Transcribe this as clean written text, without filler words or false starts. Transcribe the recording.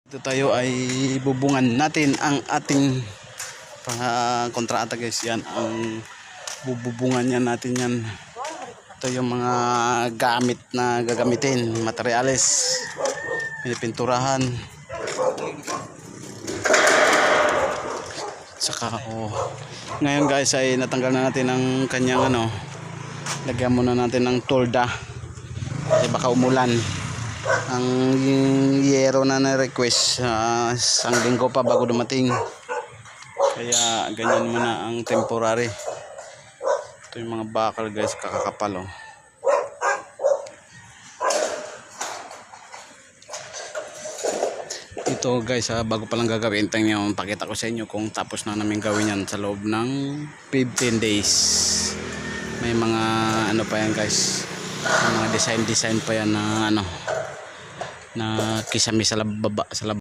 Ito tayo ay bubungan natin ang ating kontrata guys. Yan ang bububungan yan natin yan. Ito yung mga gamit na gagamitin, materyales, pinipinturahan. Saka ngayon guys ay natanggal na natin ang kanyang lagyan muna natin ng tolda kasi baka umulan. Ang yero na na-request isang linggo pa bago dumating, kaya ganyan muna ang temporary. Ito yung mga bakal guys, kakakapal ito guys bago pa lang gagawin, tingnan, pakita ko sa inyo kung tapos na namin gawin yan sa loob ng 15 days. May mga pa yan guys, may mga design pa yan na na kisame sa lababa, sa lababa.